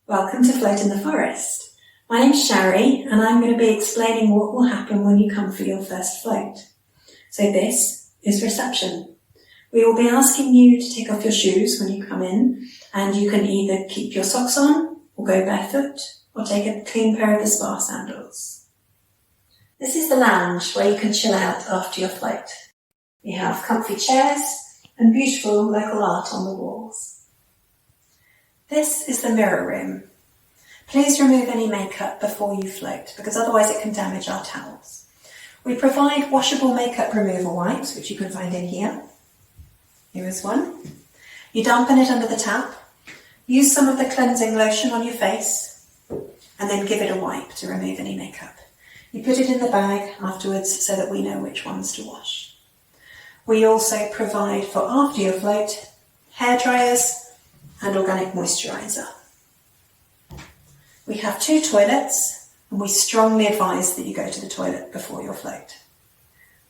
Welcome to Float in the Forest. My name's Shari and I'm going to be explaining what will happen when you come for your first float. So this is reception. We will be asking you to take off your shoes when you come in, and you can either keep your socks on or go barefoot or take a clean pair of the spa sandals. This is the lounge where you can chill out after your float. We have comfy chairs and beautiful local art on the walls. This is the mirror room. Please remove any makeup before you float, because otherwise it can damage our towels. We provide washable makeup removal wipes, which you can find in here. Here is one. You dampen it under the tap, use some of the cleansing lotion on your face, and then give it a wipe to remove any makeup. You put it in the bag afterwards so that we know which ones to wash. We also provide for after your float, hair dryers and organic moisturiser. We have 2 toilets, and we strongly advise that you go to the toilet before your float.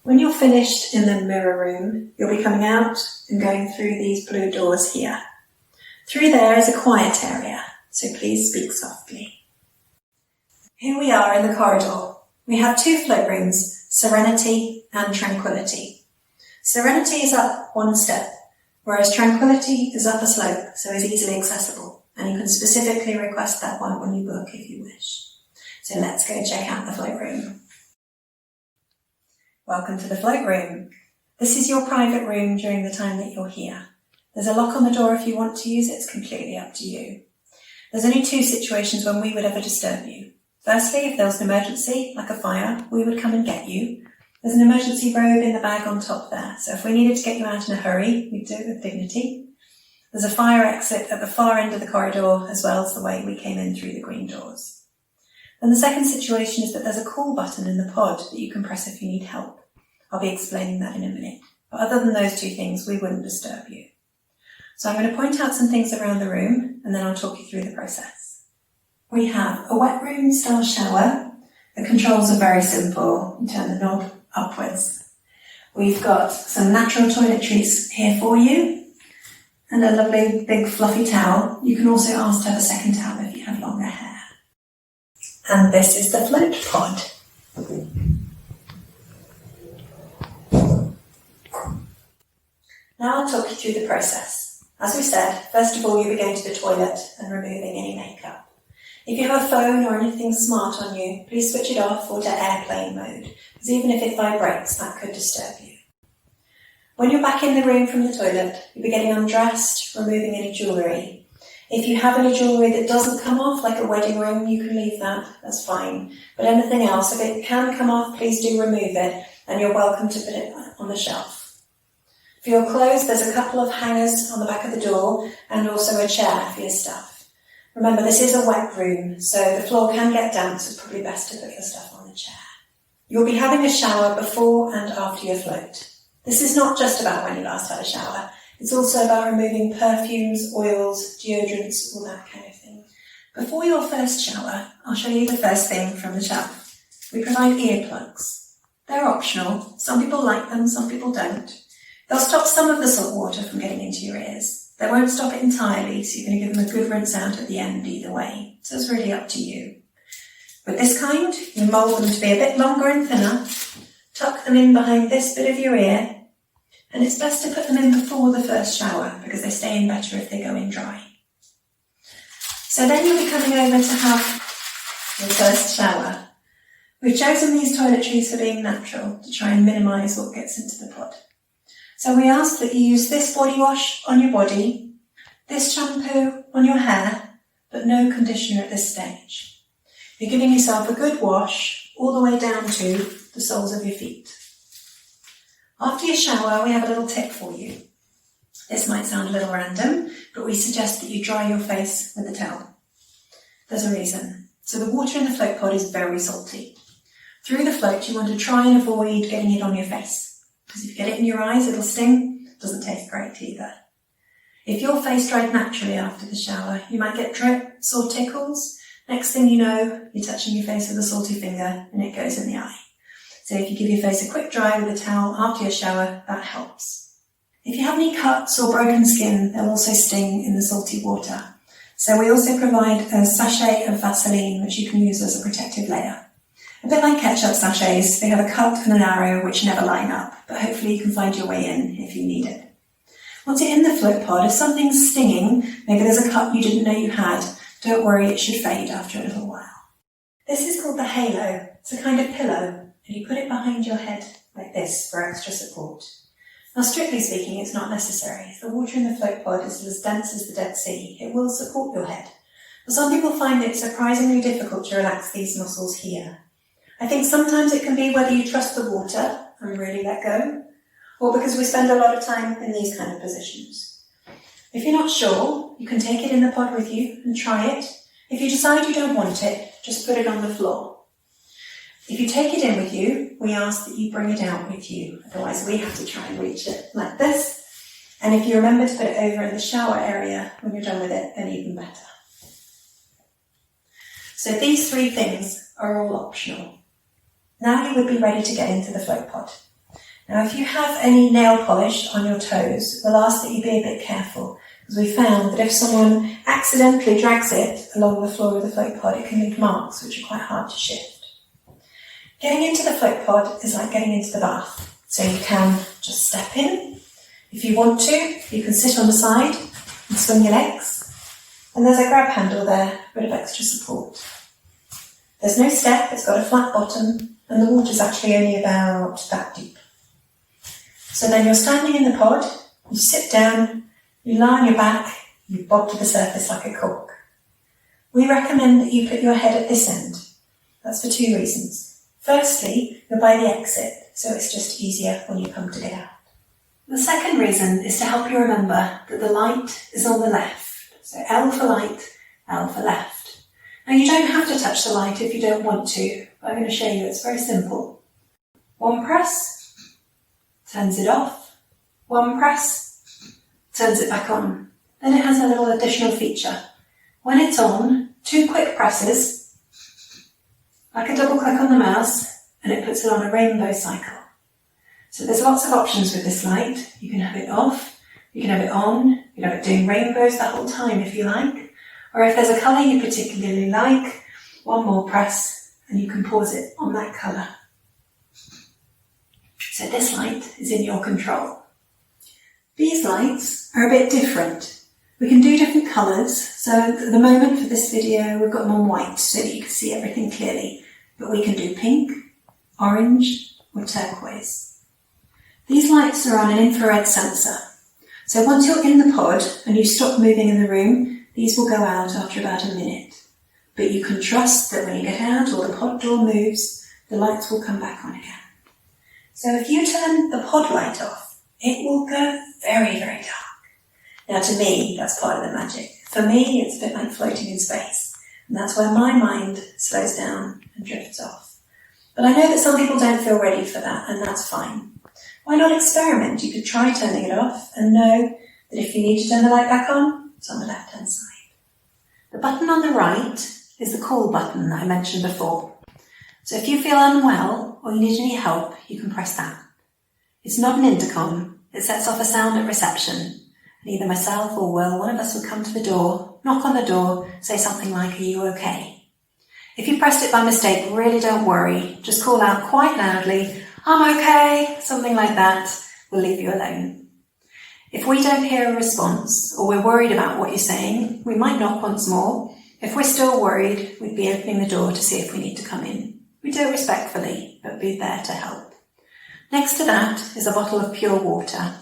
When you're finished in the mirror room, you'll be coming out and going through these blue doors here. Through there is a quiet area, so please speak softly. Here we are in the corridor. We have 2 float rooms, Serenity and Tranquility. Serenity is up 1 step, whereas Tranquility is up a slope, so is easily accessible, and you can specifically request that one when you book if you wish. So let's go check out the float room. Welcome to the float room. This is your private room during the time that you're here. There's a lock on the door if you want to use it, it's completely up to you. There's only 2 situations when we would ever disturb you. Firstly, if there was an emergency, like a fire, we would come and get you. There's an emergency robe in the bag on top there, so if we needed to get you out in a hurry, we'd do it with dignity. There's a fire exit at the far end of the corridor, as well as the way we came in through the green doors. And the second situation is that there's a call button in the pod that you can press if you need help. I'll be explaining that in a minute. But other than those 2 things, we wouldn't disturb you. So I'm going to point out some things around the room, and then I'll talk you through the process. We have a wet room style shower. The controls are very simple. You turn the knob upwards. We've got some natural toiletries here for you, and a lovely big fluffy towel. You can also ask to have a second towel if you have longer hair. And this is the float pod. Now I'll talk you through the process. As we said, first of all you'll be going to the toilet and removing any makeup. If you have a phone or anything smart on you, please switch it off or to airplane mode, because even if it vibrates, that could disturb you. When you're back in the room from the toilet, you'll be getting undressed, removing any jewellery. If you have any jewellery that doesn't come off, like a wedding ring, you can leave that, that's fine. But anything else, if it can come off, please do remove it, and you're welcome to put it on the shelf. For your clothes, there's a couple of hangers on the back of the door, and also a chair for your stuff. Remember, this is a wet room, so the floor can get damp, so it's probably best to put your stuff on the chair. You'll be having a shower before and after your float. This is not just about when you last had a shower. It's also about removing perfumes, oils, deodorants, all that kind of thing. Before your first shower, I'll show you the first thing from the shelf. We provide earplugs. They're optional. Some people like them, some people don't. They'll stop some of the salt water from getting into your ears. They won't stop it entirely, so you're going to give them a good rinse out at the end either way. So it's really up to you. With this kind, you mould them to be a bit longer and thinner, tuck them in behind this bit of your ear, and it's best to put them in before the first shower because they stay in better if they go in dry. So then you'll be coming over to have your first shower. We've chosen these toiletries for being natural to try and minimise what gets into the pod. So we ask that you use this body wash on your body, this shampoo on your hair, but no conditioner at this stage. You're giving yourself a good wash all the way down to the soles of your feet. After your shower, we have a little tip for you. This might sound a little random, but we suggest that you dry your face with a towel. There's a reason. So the water in the float pod is very salty. Through the float, you want to try and avoid getting it on your face. Because if you get it in your eyes, it'll sting. It doesn't taste great either. If your face dried naturally after the shower, you might get drips or tickles. Next thing you know, you're touching your face with a salty finger and it goes in the eye. So if you give your face a quick dry with a towel after your shower, that helps. If you have any cuts or broken skin, they'll also sting in the salty water. So we also provide a sachet of Vaseline which you can use as a protective layer. A bit like ketchup sachets, they have a cut and an arrow which never line up, but hopefully you can find your way in if you need it. Once you're in the float pod, if something's stinging, maybe there's a cut you didn't know you had, don't worry, it should fade after a little while. This is called the halo. It's a kind of pillow, and you put it behind your head like this for extra support. Now, strictly speaking, it's not necessary. If the water in the float pod is as dense as the Dead Sea, it will support your head. But some people find it surprisingly difficult to relax these muscles here. I think sometimes it can be whether you trust the water and really let go, or because we spend a lot of time in these kind of positions. If you're not sure, you can take it in the pod with you and try it. If you decide you don't want it, just put it on the floor. If you take it in with you, we ask that you bring it out with you. Otherwise, we have to try and reach it like this. And if you remember to put it over in the shower area when you're done with it, then even better. So these 3 things are all optional. Now you would be ready to get into the float pod. Now, if you have any nail polish on your toes, we'll ask that you be a bit careful, because we found that if someone accidentally drags it along the floor of the float pod, it can leave marks which are quite hard to shift. Getting into the float pod is like getting into the bath. So you can just step in. If you want to, you can sit on the side and swing your legs. And there's a grab handle there, a bit of extra support. There's no step, it's got a flat bottom, and the water's actually only about that deep. So then you're standing in the pod, you sit down, you lie on your back, you bob to the surface like a cork. We recommend that you put your head at this end. That's for 2 reasons. Firstly, you're by the exit, so it's just easier when you come to get out. The second reason is to help you remember that the light is on the left. So L for light, L for left. Now you don't have to touch the light if you don't want to, but I'm going to show you it's very simple. 1 press, turns it off. 1 press, turns it back on. Then it has a little additional feature. When it's on, 2 quick presses, like a double click on the mouse, and it puts it on a rainbow cycle. So there's lots of options with this light. You can have it off, you can have it on, you can have it doing rainbows the whole time if you like. Or if there's a colour you particularly like, 1 more press, and you can pause it on that colour. So this light is in your control. These lights are a bit different. We can do different colours. So at the moment for this video, we've got them on white so that you can see everything clearly. But we can do pink, orange, or turquoise. These lights are on an infrared sensor. So once you're in the pod and you stop moving in the room, these will go out after about a minute. But you can trust that when you get out or the pod door moves, the lights will come back on again. So if you turn the pod light off, it will go very, very dark. Now to me, that's part of the magic. For me, it's a bit like floating in space. And that's where my mind slows down and drifts off. But I know that some people don't feel ready for that, and that's fine. Why not experiment? You could try turning it off and know that if you need to turn the light back on, it's on the left-hand side. The button on the right is the call button that I mentioned before. So if you feel unwell or you need any help, you can press that. It's not an intercom. It sets off a sound at reception. And either myself or Will, one of us will come to the door, knock on the door, say something like, "Are you okay?" If you pressed it by mistake, really don't worry. Just call out quite loudly, "I'm okay," something like that. We'll leave you alone. If we don't hear a response or we're worried about what you're saying, we might knock once more. If we're still worried, we'd be opening the door to see if we need to come in. We do it respectfully, but be there to help. Next to that is a bottle of pure water.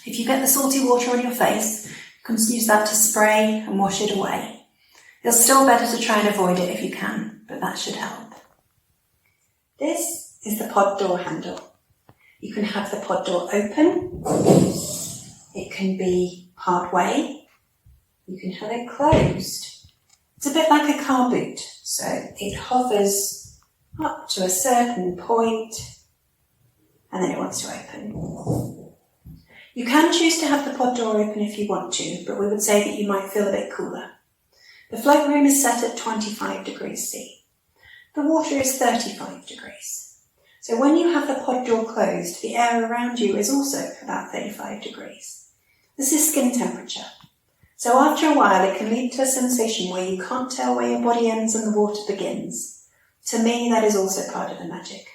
If you get the salty water on your face, you can use that to spray and wash it away. It's still better to try and avoid it if you can, but that should help. This is the pod door handle. You can have the pod door open. It can be part way. You can have it closed. It's a bit like a car boot, so it hovers up to a certain point and then it wants to open. You can choose to have the pod door open if you want to, but we would say that you might feel a bit cooler. The float room is set at 25 degrees C. The water is 35 degrees. So when you have the pod door closed, the air around you is also about 35 degrees. This is skin temperature. So after a while, it can lead to a sensation where you can't tell where your body ends and the water begins. To me, that is also part of the magic.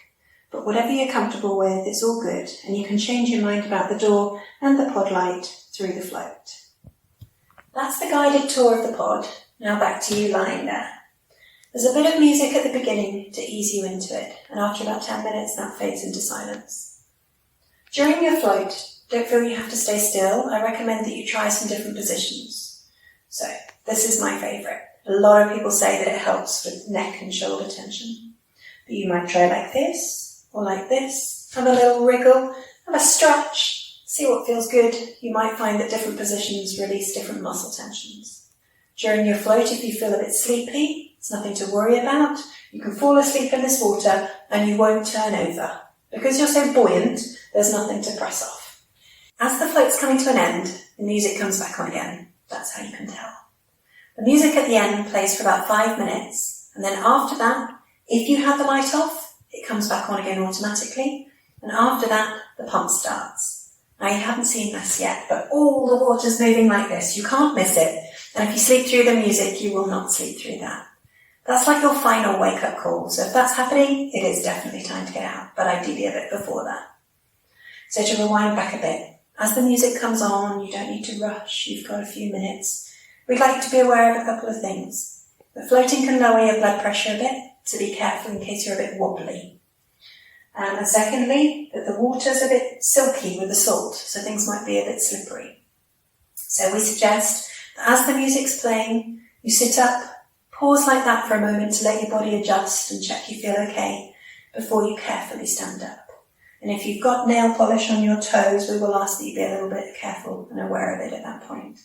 But whatever you're comfortable with, it's all good, and you can change your mind about the door and the pod light through the float. That's the guided tour of the pod. Now back to you lying there. There's a bit of music at the beginning to ease you into it, and after about 10 minutes, that fades into silence. During your float, don't feel you have to stay still. I recommend that you try some different positions. So, this is my favourite. A lot of people say that it helps with neck and shoulder tension. But you might try like this, or like this. Have a little wriggle, have a stretch, see what feels good. You might find that different positions release different muscle tensions. During your float, if you feel a bit sleepy, it's nothing to worry about. You can fall asleep in this water and you won't turn over. Because you're so buoyant, there's nothing to press off. As the float's coming to an end, the music comes back on again. That's how you can tell. The music at the end plays for about 5 minutes, and then after that, if you have the light off, it comes back on again automatically, and after that, the pump starts. Now you haven't seen this yet, but all the water's moving like this. You can't miss it, and if you sleep through the music, you will not sleep through that. That's like your final wake-up call, so if that's happening, it is definitely time to get out, but ideally a bit before that. So to rewind back a bit, as the music comes on, you don't need to rush, you've got a few minutes. We'd like to be aware of a couple of things. The floating can lower your blood pressure a bit, so be careful in case you're a bit wobbly. And secondly, that the water's a bit silky with the salt, so things might be a bit slippery. So we suggest that as the music's playing, you sit up, pause like that for a moment to let your body adjust and check you feel okay before you carefully stand up. And if you've got nail polish on your toes, we will ask that you be a little bit careful and aware of it at that point.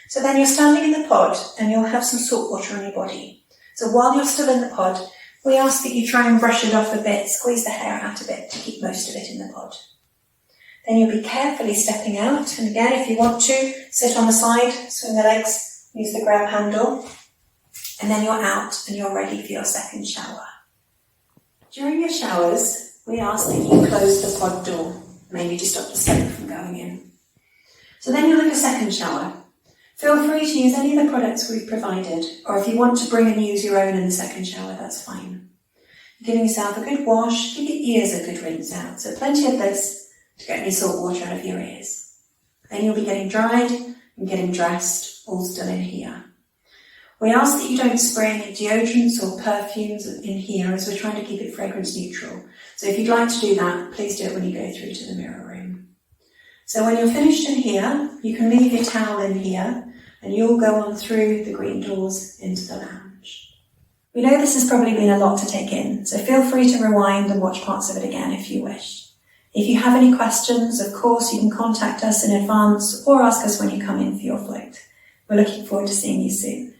So then you're standing in the pod and you'll have some salt water on your body. So while you're still in the pod, we ask that you try and brush it off a bit, squeeze the hair out a bit to keep most of it in the pod. Then you'll be carefully stepping out, and again, if you want to, sit on the side, swing the legs, use the grab handle, and then you're out and you're ready for your second shower. During your showers, we ask that you close the pod door, maybe to stop the smoke from going in. So then you'll have a second shower. Feel free to use any of the products we've provided, or if you want to bring and use your own in the second shower, that's fine. You're giving yourself a good wash, give your ears a good rinse out, so plenty of this to get any salt water out of your ears. Then you'll be getting dried and getting dressed, all still in here. We ask that you don't spray any deodorants or perfumes in here, as we're trying to keep it fragrance neutral. So if you'd like to do that, please do it when you go through to the mirror room. So when you're finished in here, you can leave your towel in here and you'll go on through the green doors into the lounge. We know this has probably been a lot to take in, so feel free to rewind and watch parts of it again if you wish. If you have any questions, of course, you can contact us in advance or ask us when you come in for your float. We're looking forward to seeing you soon.